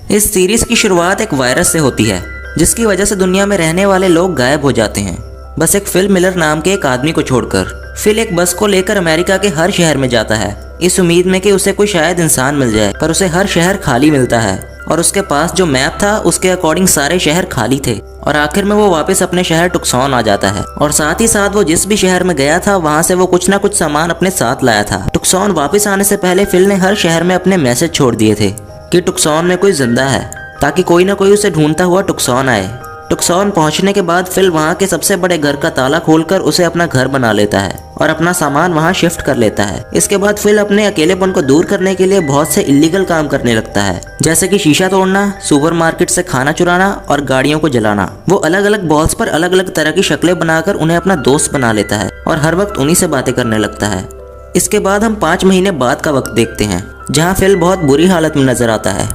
इस सीरीज की शुरुआत एक वायरस से होती है जिसकी वजह से दुनिया में रहने वाले लोग गायब हो जाते हैं, बस एक फिल मिलर नाम के एक आदमी को छोड़कर। फिल एक बस को लेकर अमेरिका के हर शहर में जाता है इस उम्मीद में कि उसे कोई शायद इंसान मिल जाए, पर उसे हर शहर खाली मिलता है और उसके पास जो मैप था उसके अकॉर्डिंग सारे शहर खाली थे। और आखिर में वो वापस अपने शहर टुक्सॉन आ जाता है और साथ ही साथ वो जिस भी शहर में गया था वहाँ से वो कुछ ना कुछ सामान अपने साथ लाया था। टुक्सॉन वापस आने से पहले फिल ने हर शहर में अपने मैसेज छोड़ दिए थे कि टुक्सॉन में कोई जिंदा है, ताकि कोई ना कोई उसे ढूंढता हुआ टुक्सॉन आए। टुक्सॉन पहुंचने के बाद फिल वहां के सबसे बड़े घर का ताला खोलकर उसे अपना घर बना लेता है और अपना सामान वहां शिफ्ट कर लेता है। इसके बाद फिल अपने अकेलेपन को दूर करने के लिए बहुत से इलीगल काम करने लगता है, जैसे कि शीशा तोड़ना, सुपरमार्केट से खाना चुराना और गाड़ियों को जलाना। वो अलग अलग बॉल्स पर अलग अलग तरह की शक्लें बनाकर उन्हें अपना दोस्त बना लेता है और हर वक्त उन्हीं से बातें करने लगता है। इसके बाद हम 5 महीने बाद का वक्त देखते हैं जहाँ फिल बहुत बुरी हालत में नजर आता है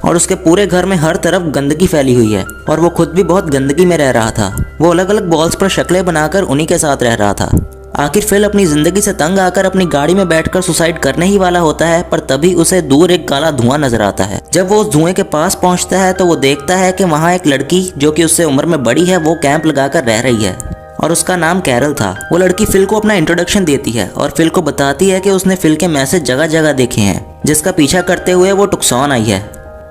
और उसके पूरे घर में हर तरफ गंदगी फैली हुई है और वो खुद भी बहुत गंदगी में रह रहा था। वो अलग अलग बॉल्स पर शक्लें बनाकर उन्हीं के साथ रह रहा था। आखिर फिल अपनी जिंदगी से तंग आकर अपनी गाड़ी में बैठकर सुसाइड करने ही वाला होता है, पर तभी उसे दूर एक काला धुआं नजर आता है। जब वो उस धुएं के पास पहुंचता है तो वो देखता है कि वहाँ एक लड़की जो कि उससे उम्र में बड़ी है वो कैंप लगाकर रह रही है और उसका नाम कैरल था। वो लड़की फिल को अपना इंट्रोडक्शन देती है और फिल को बताती है कि उसने फिल के मैसेज जगह जगह देखे हैं जिसका पीछा करते हुए वो टुक्सॉन आई है।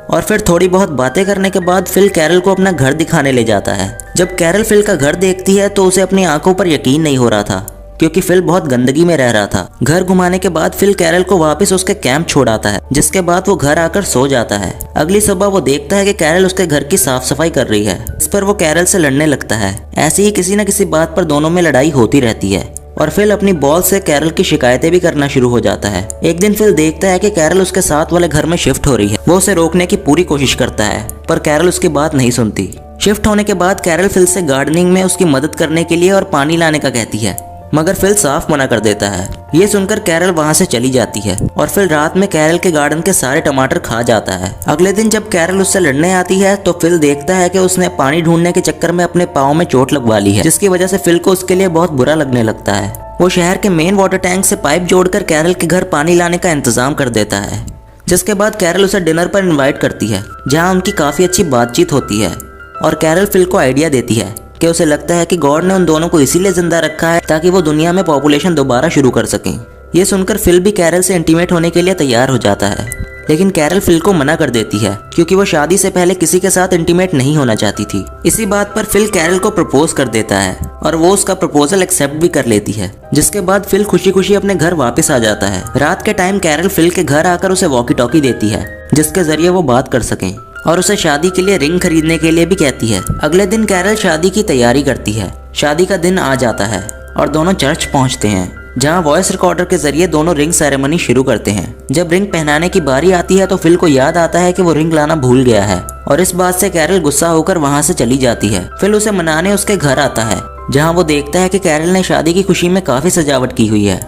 और फिर थोड़ी बहुत बातें करने के बाद फिल कैरल को अपना घर दिखाने ले जाता है। जब कैरल फिल का घर देखती है तो उसे अपनी आंखों पर यकीन नहीं हो रहा था, क्योंकि फिल बहुत गंदगी में रह रहा था। घर घुमाने के बाद फिल कैरल को वापस उसके कैंप छोड़ आता है, जिसके बाद वो घर आकर सो जाता है। अगली सुबह वो देखता है कि कैरल उसके घर की साफ सफाई कर रही है। इस पर वो कैरल से लड़ने लगता है। ऐसे ही किसी न किसी बात पर दोनों में लड़ाई होती रहती है और फिल अपनी बॉल से कैरल की शिकायतें भी करना शुरू हो जाता है। एक दिन फिल देखता है कि कैरल उसके साथ वाले घर में शिफ्ट हो रही है। वो उसे रोकने की पूरी कोशिश करता है, पर कैरल उसकी बात नहीं सुनती। शिफ्ट होने के बाद कैरल फिल से गार्डनिंग में उसकी मदद करने के लिए और पानी लाने का कहती है, मगर फिल साफ मना कर देता है। ये सुनकर कैरल वहां से चली जाती है और फिल रात में कैरल के गार्डन के सारे टमाटर खा जाता है। अगले दिन जब कैरल उससे लड़ने आती है तो फिल देखता है कि उसने पानी ढूंढने के चक्कर में अपने पाँव में चोट लगवा ली है, जिसकी वजह से फिल को उसके लिए बहुत बुरा लगने लगता है। वो शहर के मेन वाटर टैंक से पाइप जोड़कर कैरल के घर पानी लाने का इंतजाम कर देता है, जिसके बाद कैरल उसे डिनर पर इन्वाइट करती है, जहाँ उनकी काफी अच्छी बातचीत होती है। और कैरल फिल को आइडिया देती है कि उसे लगता है कि गॉड ने उन दोनों को इसीलिए जिंदा रखा है ताकि वो दुनिया में पॉपुलेशन दोबारा शुरू कर सकें। ये सुनकर फिल भी कैरल से इंटीमेट होने के लिए तैयार हो जाता है, लेकिन कैरल फिल को मना कर देती है क्योंकि वो शादी से पहले किसी के साथ इंटीमेट नहीं होना चाहती थी। इसी बात पर फिल कैरल को प्रपोज कर देता है और वो उसका प्रपोजल एक्सेप्ट भी कर लेती है, जिसके बाद फिल खुशी खुशी अपने घर वापस आ जाता है। रात के टाइम कैरल फिल के घर आकर उसे वॉकी टॉकी देती है, जिसके जरिए वो बात कर सकें, और उसे शादी के लिए रिंग खरीदने के लिए भी कहती है। अगले दिन कैरल शादी की तैयारी करती है। शादी का दिन आ जाता है और दोनों चर्च पहुंचते हैं, जहां वॉइस रिकॉर्डर के जरिए दोनों रिंग सेरेमनी शुरू करते हैं। जब रिंग पहनाने की बारी आती है तो फिल को याद आता है कि वो रिंग लाना भूल गया है और इस बात से कैरल गुस्सा होकर वहां से चली जाती है। फिल उसे मनाने उसके घर आता है, जहां वो देखता है कि कैरल ने शादी की खुशी में काफी सजावट की हुई है,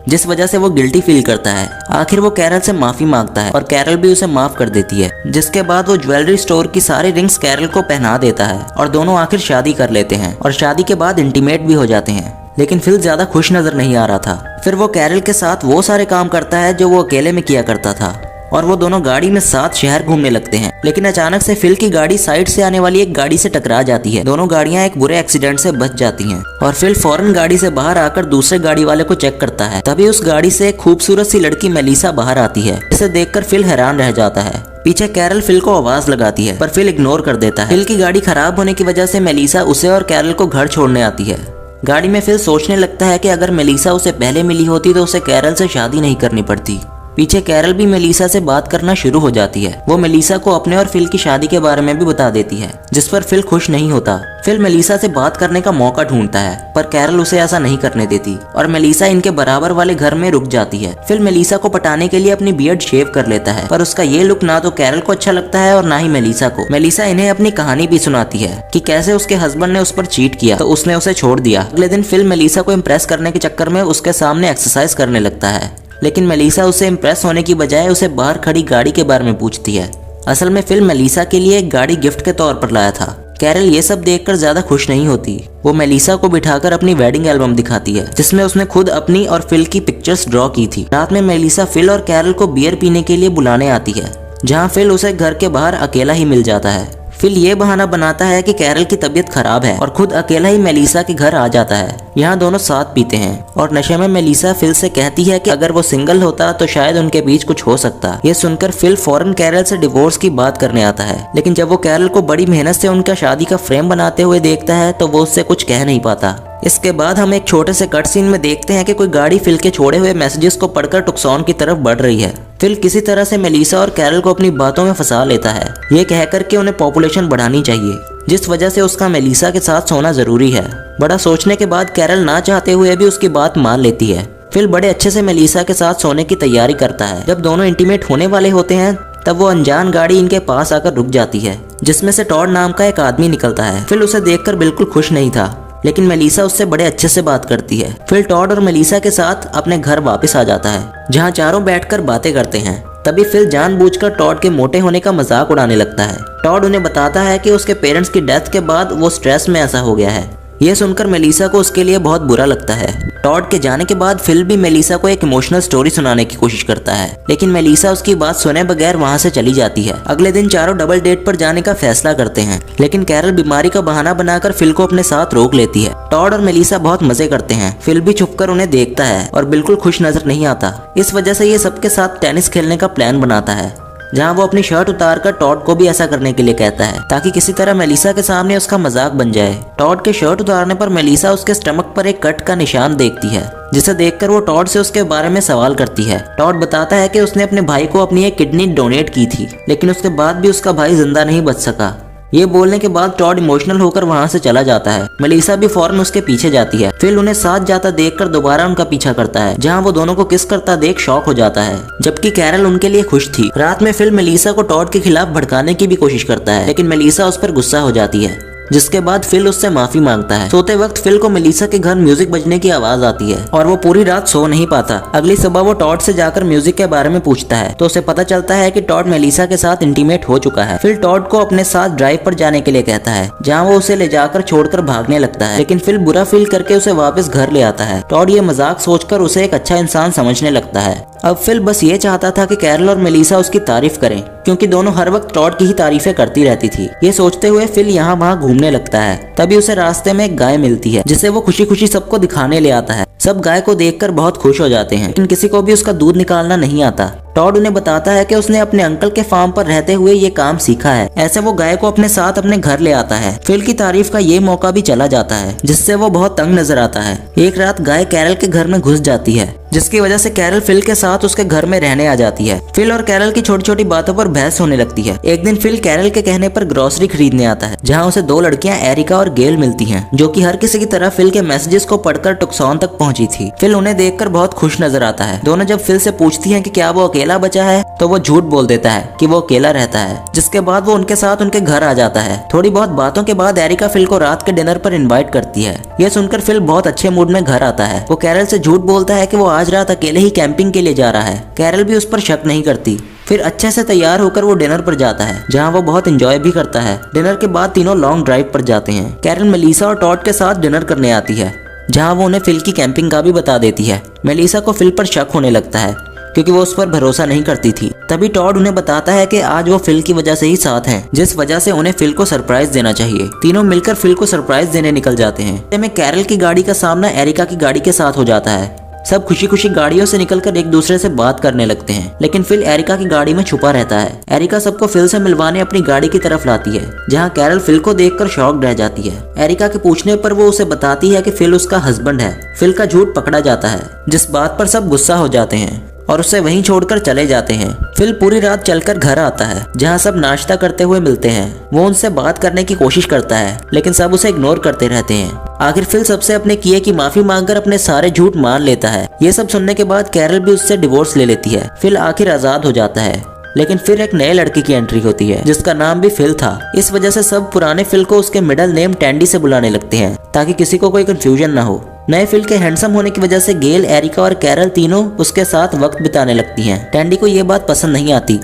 जिस वजह से वो गिल्टी फील करता है। आखिर वो कैरल से माफी मांगता है और कैरल भी उसे माफ कर देती है, जिसके बाद वो ज्वेलरी स्टोर की सारी रिंग्स कैरल को पहना देता है और दोनों आखिर शादी कर लेते हैं और शादी के बाद इंटीमेट भी हो जाते हैं। लेकिन फिल ज्यादा खुश नजर नहीं आ रहा था। फिर वो कैरल के साथ वो सारे काम करता है जो वो अकेले में किया करता था और वो दोनों गाड़ी में साथ शहर घूमने लगते हैं। लेकिन अचानक से फिल की गाड़ी साइड से आने वाली एक गाड़ी से टकरा जाती है। दोनों गाड़ियां एक बुरे एक्सीडेंट से बच जाती हैं और फिल फौरन गाड़ी से बाहर आकर दूसरे गाड़ी वाले को चेक करता है। तभी उस गाड़ी से एक खूबसूरत सी लड़की मेलिसा बाहर आती है। इसे देखकर फिल हैरान रह जाता है। पीछे कैरल फिल को आवाज लगाती है, पर फिल इग्नोर कर देता है। फिल की गाड़ी खराब होने की वजह से मेलिसा उसे और कैरल को घर छोड़ने आती है। गाड़ी में फिल सोचने लगता है कि अगर मेलिसा उसे पहले मिली होती तो उसे कैरल से शादी नहीं करनी पड़ती। पीछे कैरल भी मेलिसा से बात करना शुरू हो जाती है। वो मेलिसा को अपने और फिल की शादी के बारे में भी बता देती है, जिस पर फिल खुश नहीं होता। फिल मेलिसा से बात करने का मौका ढूंढता है, पर कैरल उसे ऐसा नहीं करने देती और मेलिसा इनके बराबर वाले घर में रुक जाती है। फिल मेलिसा को पटाने के लिए अपनी बियर्ड शेव कर लेता है, पर उसका ये लुक ना तो कैरल को अच्छा लगता है और ना ही मेलिसा को। मेलिसा इन्हें अपनी कहानी भी सुनाती है कि कैसे उसके हस्बैंड ने उस पर चीट किया तो उसने उसे छोड़ दिया। अगले दिन फिल मेलिसा को इम्प्रेस करने के चक्कर में उसके सामने एक्सरसाइज करने लगता है, लेकिन मेलिसा उसे इम्प्रेस होने की बजाय उसे बाहर खड़ी गाड़ी के बारे में पूछती है। असल में फिल मेलिसा के लिए एक गाड़ी गिफ्ट के तौर पर लाया था। कैरल ये सब देखकर ज्यादा खुश नहीं होती। वो मेलिसा को बिठाकर अपनी वेडिंग एल्बम दिखाती है, जिसमें उसने खुद अपनी और फिल की पिक्चर्स ड्रॉ की थी। रात में मेलिसा फिल और कैरल को बियर पीने के लिए बुलाने आती है, जहाँ फिल उसे घर के बाहर अकेला ही मिल जाता है। फिल ये बहाना बनाता है कि कैरल की तबीयत खराब है और खुद अकेला ही मेलिसा के घर आ जाता है। यहाँ दोनों साथ पीते हैं और नशे में मेलिसा फिल से कहती है कि अगर वो सिंगल होता तो शायद उनके बीच कुछ हो सकता। ये सुनकर फिल फौरन कैरल से डिवोर्स की बात करने आता है, लेकिन जब वो कैरल को बड़ी मेहनत से उनका शादी का फ्रेम बनाते हुए देखता है तो वो उससे कुछ कह नहीं पाता। इसके बाद हम एक छोटे से कट सीन में देखते हैं कि कोई गाड़ी फिल के छोड़े हुए मैसेजेस को पढ़कर टुक्सॉन की तरफ बढ़ रही है। फिल किसी तरह से मेलिसा और कैरल को अपनी बातों में फंसा लेता है, ये कहकर कि उन्हें पॉपुलेशन बढ़ानी चाहिए, जिस वजह से उसका मेलिसा के साथ सोना जरूरी है। बड़ा सोचने के बाद कैरल ना चाहते हुए भी उसकी बात मान लेती है। फिल बड़े अच्छे से मेलिसा के साथ सोने की तैयारी करता है। जब दोनों इंटीमेट होने वाले होते हैं तब वो अनजान गाड़ी इनके पास आकर रुक जाती है, जिसमें से टॉड नाम का एक आदमी निकलता है। फिल उसे देखकर बिल्कुल खुश नहीं था, लेकिन मेलिसा उससे बड़े अच्छे से बात करती है। फिल टॉड और मेलिसा के साथ अपने घर वापस आ जाता है, जहाँ चारों बैठकर बातें करते हैं। तभी फिल जानबूझकर टॉड के मोटे होने का मजाक उड़ाने लगता है। टॉड उन्हें बताता है कि उसके पेरेंट्स की डेथ के बाद वो स्ट्रेस में ऐसा हो गया है। यह सुनकर मेलिसा को उसके लिए बहुत बुरा लगता है। टॉड के जाने के बाद फिल भी मेलिसा को एक इमोशनल स्टोरी सुनाने की कोशिश करता है, लेकिन मेलिसा उसकी बात सुने बगैर वहां से चली जाती है। अगले दिन चारों डबल डेट पर जाने का फैसला करते हैं, लेकिन कैरल बीमारी का बहाना बनाकर फिल को अपने साथ रोक लेती है। टॉड और मेलिसा बहुत मजे करते हैं। फिल भी छुपकर उन्हें देखता है और बिल्कुल खुश नजर नहीं आता। इस वजह से ये सबके साथ टेनिस खेलने का प्लान बनाता है, जहाँ वो अपनी शर्ट उतारकर टॉड को भी ऐसा करने के लिए कहता है, ताकि किसी तरह मेलिसा के सामने उसका मजाक बन जाए। टॉड के शर्ट उतारने पर मेलिसा उसके स्टमक पर एक कट का निशान देखती है, जिसे देखकर वो टॉड से उसके बारे में सवाल करती है। टॉड बताता है कि उसने अपने भाई को अपनी एक किडनी डोनेट की थी, लेकिन उसके बाद भी उसका भाई जिंदा नहीं बच सका। ये बोलने के बाद टॉड इमोशनल होकर वहां से चला जाता है। मेलिसा भी फौरन उसके पीछे जाती है। फिल उन्हें साथ जाता देखकर दोबारा उनका पीछा करता है, जहां वो दोनों को किस करता देख शॉक हो जाता है, जबकि कैरल उनके लिए खुश थी। रात में फिल मेलिसा को टॉड के खिलाफ भड़काने की भी कोशिश करता है, लेकिन मेलिसा उस पर गुस्सा हो जाती है, जिसके बाद फिल उससे माफी मांगता है। सोते वक्त फिल को मेलिसा के घर म्यूजिक बजने की आवाज आती है और वो पूरी रात सो नहीं पाता। अगली सुबह वो टॉड से जाकर म्यूजिक के बारे में पूछता है, तो उसे पता चलता है कि टॉड मेलिसा के साथ इंटीमेट हो चुका है। फिल टॉड को अपने साथ ड्राइव पर जाने के लिए कहता है, जहाँ वो उसे ले जाकर छोड़कर भागने लगता है, लेकिन फिल बुरा फील करके उसे वापस घर ले आता है। टॉड ये मजाक सोचकर उसे एक अच्छा इंसान समझने लगता है। अब फिल बस ये चाहता था कि कैरल और मेलिसा उसकी तारीफ करें, क्योंकि दोनों हर वक्त टॉड की ही तारीफें करती रहती थी। ये सोचते हुए फिल यहाँ वहाँ घूमने लगता है। तभी उसे रास्ते में एक गाय मिलती है, जिसे वो खुशी खुशी सबको दिखाने ले आता है। सब गाय को देखकर बहुत खुश हो जाते हैं, लेकिन किसी को भी उसका दूध निकालना नहीं आता। टॉड उन्हें बताता है कि उसने अपने अंकल के फार्म पर रहते हुए ये काम सीखा है। ऐसे वो गाय को अपने साथ अपने घर ले आता है। फिल की तारीफ का ये मौका भी चला जाता है, जिससे वो बहुत तंग नजर आता है। एक रात गाय कैरल के घर में घुस जाती है, जिसकी वजह से कैरल फिल के साथ उसके घर में रहने आ जाती है। फिल और कैरल की छोटी छोटी बातों पर बहस होने लगती है। एक दिन फिल कैरल के कहने पर ग्रोसरी खरीदने आता है, जहाँ उसे दो लड़कियां एरिका और गेल मिलती हैं, जो कि हर किसी की तरह फिल के मैसेजेस को पढ़कर टुक्सॉन तक पहुंची थी। फिल उन्हें देखकर बहुत खुश नजर आता है। दोनों जब फिल से पूछती हैं कि क्या वो अकेला बचा है, तो वो झूठ बोल देता है कि वो अकेला रहता है, जिसके बाद वो उनके साथ उनके घर आ जाता है। थोड़ी बहुत बातों के बाद एरिका फिल को रात के डिनर पर इनवाइट करती है। यह सुनकर फिल बहुत अच्छे मूड में घर आता है। वो कैरल से झूठ बोलता है कि वो आज रात अकेले ही कैंपिंग के लिए जा रहा है। कैरल भी उस पर शक नहीं करती। फिर अच्छे से तैयार होकर वो डिनर पर जाता है, जहां वो बहुत एंजॉय भी करता है। डिनर के बाद तीनों लॉन्ग ड्राइव पर जाते हैं। कैरल मेलिसा और टॉड के साथ डिनर करने आती है, जहां वो उन्हें फिल की कैंपिंग का भी बता देती है। मेलिसा को फिल पर शक होने लगता है, क्योंकि वो उस पर भरोसा नहीं करती थी। तभी टॉड उन्हें बताता है कि आज वो फिल की वजह से ही साथ हैं, जिस वजह से उन्हें फिल को सरप्राइज देना चाहिए। तीनों मिलकर फिल को सरप्राइज देने निकल जाते हैं। में कैरल की गाड़ी का सामना एरिका की गाड़ी के साथ हो जाता है। सब खुशी खुशी गाड़ियों से निकलकर एक दूसरे से बात करने लगते हैं, लेकिन फिल एरिका की गाड़ी में छुपा रहता है। एरिका सबको फिल से मिलवाने अपनी गाड़ी की तरफ लाती है, जहां कैरल फिल को देखकर शॉक्ड रह जाती है। एरिका के पूछने पर वो उसे बताती है कि फिल उसका हस्बैंड है। फिल का झूठ पकड़ा जाता है, जिस बात पर सब गुस्सा हो जाते हैं और उसे वहीं छोड़कर चले जाते हैं। फिल पूरी रात चलकर घर आता है, जहां सब नाश्ता करते हुए मिलते हैं। वो उनसे बात करने की कोशिश करता है, लेकिन सब उसे इग्नोर करते रहते हैं। आखिर फिल सबसे अपने किए की माफी मांगकर अपने सारे झूठ मान लेता है। ये सब सुनने के बाद कैरल भी उससे डिवोर्स ले लेती है। फिल आखिर आजाद हो जाता है, लेकिन फिर एक नए लड़के की एंट्री होती है, जिसका नाम भी फिल था। इस वजह से सब पुराने फिल को उसके मिडिल नेम टैंडी से बुलाने लगते हैं, ताकि किसी को कोई कंफ्यूजन ना हो। नए फिल के हैंडसम होने की वजह से गेल, एरिका और कैरल तीनों उसके साथ वक्त बिताने लगती हैं। टैंडी को ये बात पसंद नहीं आती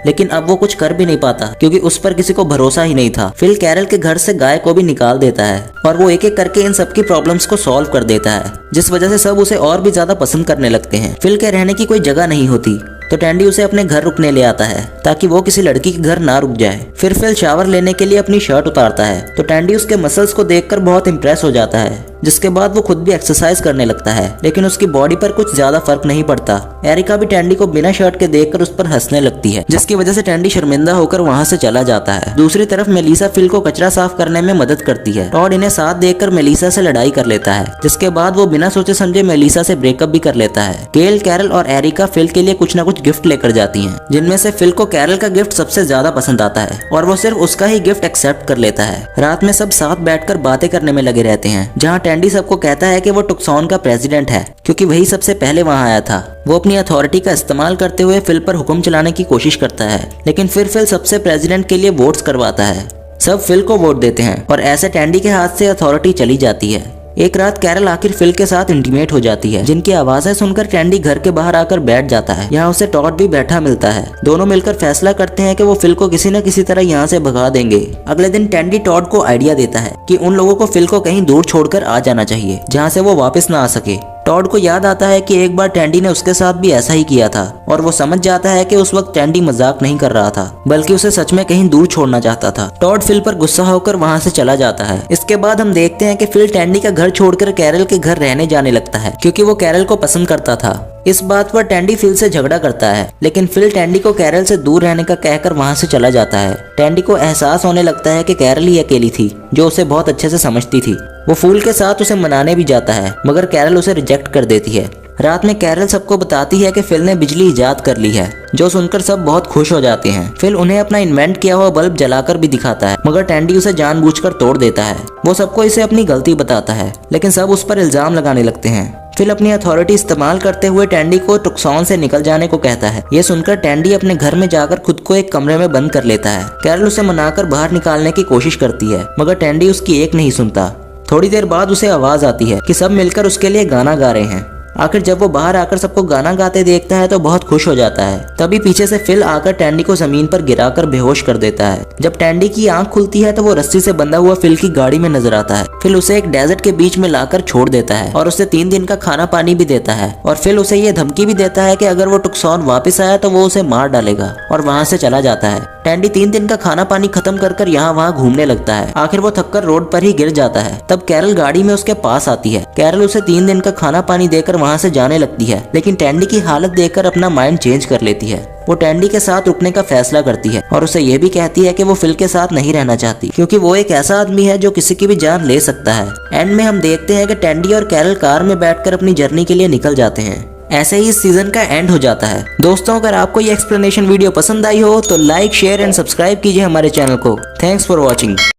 लेकिन अब वो कुछ कर भी नहीं पाता क्योंकि उस पर किसी को भरोसा ही नहीं था। फिल कैरल के घर से गाय को भी निकाल देता है और वो एक एक करके इन सबकी प्रॉब्लम्स को सॉल्व कर देता है, जिस वजह से सब उसे और भी ज्यादा पसंद करने लगते हैं। फिल के रहने की कोई जगह नहीं होती तो टैंडी उसे अपने घर रुकने ले आता है ताकि वो किसी लड़की के घर ना रुक जाए। फिर फिल शावर लेने के लिए अपनी शर्ट उतारता है तो टैंडी उसके मसल्स को देखकर बहुत इंप्रेस हो जाता है, जिसके बाद वो खुद भी एक्सरसाइज करने लगता है, लेकिन उसकी बॉडी पर कुछ ज्यादा फर्क नहीं पड़ता। एरिका भी टैंडी को बिना शर्ट के देखकर उस पर हंसने लगती है, जिसकी वजह से टैंडी शर्मिंदा होकर वहाँ से चला जाता है। दूसरी तरफ मेलिसा फिल को कचरा साफ करने में मदद करती है। टॉड इन्हें साथ देखकर मेलिसा से लड़ाई कर लेता है, जिसके बाद वो बिना सोचे समझे मेलिसा से ब्रेकअप भी कर लेता है। गेल, कैरल और एरिका फिल के लिए कुछ न कुछ गिफ्ट लेकर जाती हैं, जिनमें से फिल को कैरल का गिफ्ट सबसे ज्यादा पसंद आता है और वो सिर्फ उसका ही गिफ्ट एक्सेप्ट कर लेता है। रात में सब साथ बैठकर बातें करने में लगे रहते हैं, जहाँ टैंडी सबको कहता है कि वो टुक्सॉन का प्रेसिडेंट है क्योंकि वही सबसे पहले वहां आया था। वो अपनी अथॉरिटी का इस्तेमाल करते हुए फिल पर हुक्म चलाने की कोशिश करता है, लेकिन फिर फिल सबसे प्रेसिडेंट के लिए वोट्स करवाता है। सब फिल को वोट देते हैं और ऐसे टैंडी के हाथ से अथॉरिटी चली जाती है। एक रात कैरल आखिर फिल के साथ इंटीमेट हो जाती है, जिनकी आवाजें सुनकर टैंडी घर के बाहर आकर बैठ जाता है। यहाँ उसे टॉड भी बैठा मिलता है। दोनों मिलकर फैसला करते हैं कि वो फिल को किसी न किसी तरह यहाँ से भगा देंगे। अगले दिन टैंडी टॉड को आइडिया देता है कि उन लोगों को फिल को कहीं दूर छोड़कर आ जाना चाहिए, जहाँ से वो वापस ना आ सके। टॉड को याद आता है कि एक बार टैंडी ने उसके साथ भी ऐसा ही किया था और वो समझ जाता है कि उस वक्त टैंडी मजाक नहीं कर रहा था, बल्कि उसे सच में कहीं दूर छोड़ना चाहता था। टॉड फिल पर गुस्सा होकर वहाँ से चला जाता है। इसके बाद हम देखते हैं कि फिल टैंडी का घर छोड़कर कैरल के घर रहने जाने लगता है, क्योंकि वो कैरल को पसंद करता था। इस बात पर टैंडी फिल से झगड़ा करता है, लेकिन फिल टैंडी को कैरल से दूर रहने का कहकर वहाँ से चला जाता है। टैंडी को एहसास होने लगता है कि कैरल ही अकेली थी जो उसे बहुत अच्छे से समझती थी। वो फूल के साथ उसे मनाने भी जाता है, मगर कैरल उसे रिजेक्ट कर देती है। रात में कैरल सबको बताती है कि फिल ने बिजली इजाद कर ली है, जो सुनकर सब बहुत खुश हो जाते हैं। फिल उन्हें अपना इन्वेंट किया हुआ बल्ब जलाकर भी दिखाता है, मगर टैंडी उसे जानबूझकर तोड़ देता है। वो सबको इसे अपनी गलती बताता है, लेकिन सब उस पर इल्जाम लगाने लगते हैं। फिल अपनी अथॉरिटी इस्तेमाल करते हुए टैंडी को टुक्सॉन से निकल जाने को कहता है। ये सुनकर टैंडी अपने घर में जाकर खुद को एक कमरे में बंद कर लेता है। कैरल उसे मनाकर बाहर निकालने की कोशिश करती है, मगर टैंडी उसकी एक नहीं सुनता। थोड़ी देर बाद उसे आवाज आती है कि सब मिलकर उसके लिए गाना गा रहे हैं। आखिर जब वो बाहर आकर सबको गाना गाते देखता है तो बहुत खुश हो जाता है। तभी पीछे से फिल आकर टैंडी को जमीन पर गिराकर बेहोश कर देता है। जब टैंडी की आंख खुलती है तो वो रस्सी से बंधा हुआ फिल की गाड़ी में नजर आता है। फिल उसे एक डेजर्ट के बीच में लाकर छोड़ देता है और उसे 3 दिन का खाना पानी भी देता है, और फिल उसे ये धमकी भी देता है कि अगर वो टुक्सॉन वापस आया तो वो उसे मार डालेगा, और वहाँ से चला जाता है। टैंडी 3 दिन का खाना पानी खत्म कर यहाँ वहाँ घूमने लगता है। आखिर वो थककर रोड पर ही गिर जाता है। तब कैरल गाड़ी में उसके पास आती है। कैरल उसे 3 दिन का खाना पानी देकर वहाँ से जाने लगती है, लेकिन टैंडी की हालत देखकर अपना माइंड चेंज कर लेती है। वो टैंडी के साथ रुकने का फैसला करती है और उसे ये भी कहती है कि वो फिल के साथ नहीं रहना चाहती, क्योंकि वो एक ऐसा आदमी है जो किसी की भी जान ले सकता है। एंड में हम देखते हैं कि टैंडी और कैरल कार में बैठकर अपनी जर्नी के लिए निकल जाते हैं। ऐसे ही इस सीजन का एंड हो जाता है। दोस्तों, अगर आपको ये एक्सप्लेनेशन वीडियो पसंद आई हो तो लाइक, शेयर एंड सब्सक्राइब कीजिए हमारे चैनल को। Thanks for watching.